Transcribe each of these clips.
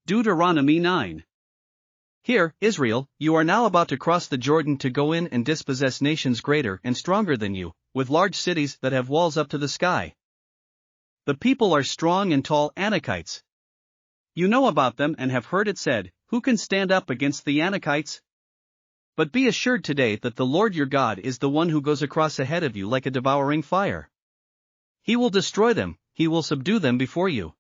Deuteronomy 9. Hear, Israel, you are now about to cross the Jordan to go in and dispossess nations greater and stronger than you, with large cities that have walls up to the sky. The people are strong and tall Anakites. You know about them and have heard it said, who can stand up against the Anakites? But be assured today that the Lord your God is the one who goes across ahead of you like a devouring fire. He will destroy them, he will subdue them before you.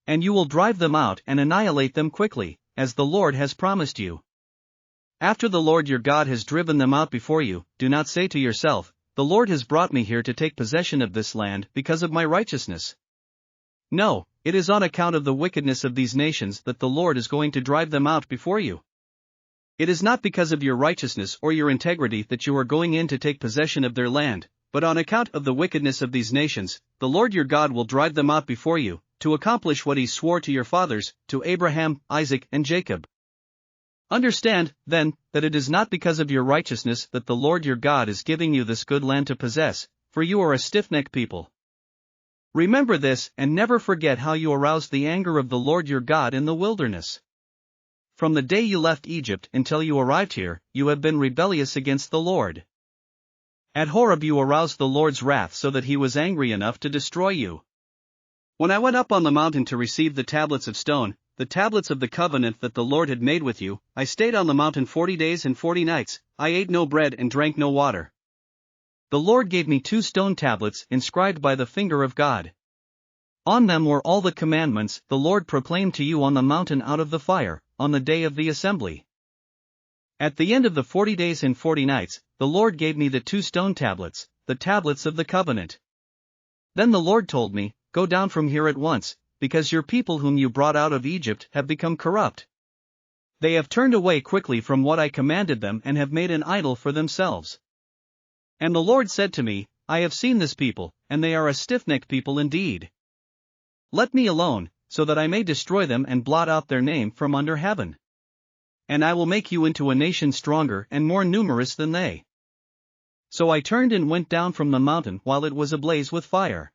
And you will drive them out and annihilate them quickly, as the Lord has promised you. After the Lord your God has driven them out before you, do not say to yourself, the Lord has brought me here to take possession of this land because of my righteousness. No, it is on account of the wickedness of these nations that the Lord is going to drive them out before you. It is not because of your righteousness or your integrity that you are going in to take possession of their land, but on account of the wickedness of these nations, the Lord your God will drive them out before you, to accomplish what he swore to your fathers, to Abraham, Isaac, and Jacob. Understand, then, that it is not because of your righteousness that the Lord your God is giving you this good land to possess, for you are a stiff-necked people. Remember this and never forget how you aroused the anger of the Lord your God in the wilderness. From the day you left Egypt until you arrived here, you have been rebellious against the Lord. At Horeb you aroused the Lord's wrath so that he was angry enough to destroy you. When I went up on the mountain to receive the tablets of stone, the tablets of the covenant that the Lord had made with you, I stayed on the mountain 40 days and 40 nights, I ate no bread and drank no water. The Lord gave me 2 stone tablets inscribed by the finger of God. On them were all the commandments the Lord proclaimed to you on the mountain out of the fire, on the day of the assembly. At the end of the 40 days and 40 nights, the Lord gave me the 2 stone tablets, the tablets of the covenant. Then the Lord told me, go down from here at once, because your people whom you brought out of Egypt have become corrupt. They have turned away quickly from what I commanded them and have made an idol for themselves. And the Lord said to me, I have seen this people, and they are a stiff-necked people indeed. Let me alone, so that I may destroy them and blot out their name from under heaven. And I will make you into a nation stronger and more numerous than they. So I turned and went down from the mountain while it was ablaze with fire.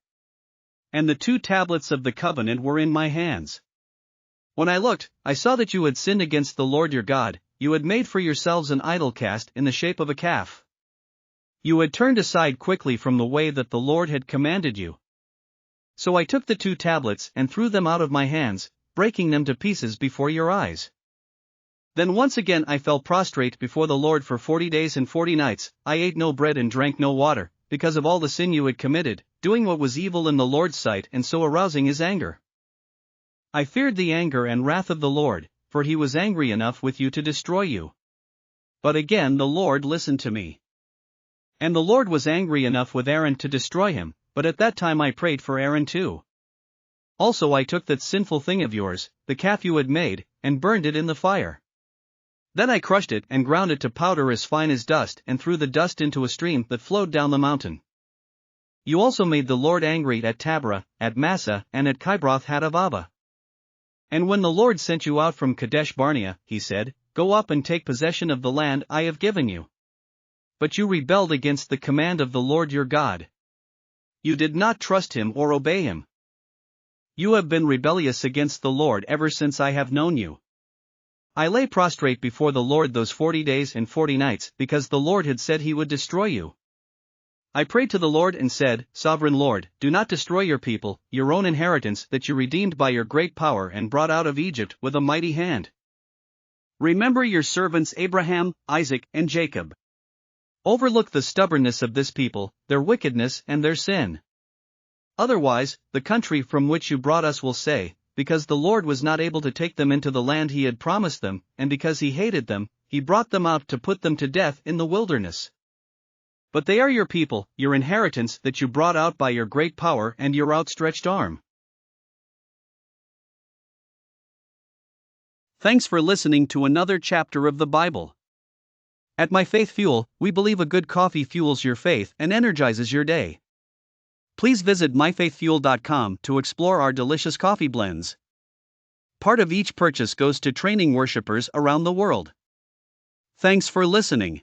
And the 2 tablets of the covenant were in my hands. When I looked, I saw that you had sinned against the Lord your God, you had made for yourselves an idol cast in the shape of a calf. You had turned aside quickly from the way that the Lord had commanded you. So I took the 2 tablets and threw them out of my hands, breaking them to pieces before your eyes. Then once again I fell prostrate before the Lord for 40 days and 40 nights, I ate no bread and drank no water, because of all the sin you had committed, doing what was evil in the Lord's sight and so arousing his anger. I feared the anger and wrath of the Lord, for he was angry enough with you to destroy you. But again the Lord listened to me. And the Lord was angry enough with Aaron to destroy him, but at that time I prayed for Aaron too. Also I took that sinful thing of yours, the calf you had made, and burned it in the fire. Then I crushed it and ground it to powder as fine as dust and threw the dust into a stream that flowed down the mountain. You also made the Lord angry at Taberah, at Massah, and at Kibroth Hattaavah. And when the Lord sent you out from Kadesh Barnea, he said, go up and take possession of the land I have given you. But you rebelled against the command of the Lord your God. You did not trust him or obey him. You have been rebellious against the Lord ever since I have known you. I lay prostrate before the Lord those 40 days and 40 nights because the Lord had said he would destroy you. I prayed to the Lord and said, Sovereign Lord, do not destroy your people, your own inheritance that you redeemed by your great power and brought out of Egypt with a mighty hand. Remember your servants Abraham, Isaac, and Jacob. Overlook the stubbornness of this people, their wickedness and their sin. Otherwise, the country from which you brought us will say, because the Lord was not able to take them into the land he had promised them, and because he hated them, he brought them out to put them to death in the wilderness. But they are your people, your inheritance that you brought out by your great power and your outstretched arm. Thanks for listening to another chapter of the Bible. At My Faith Fuel, we believe a good coffee fuels your faith and energizes your day. Please visit myfaithfuel.com to explore our delicious coffee blends. Part of each purchase goes to training worshipers around the world. Thanks for listening.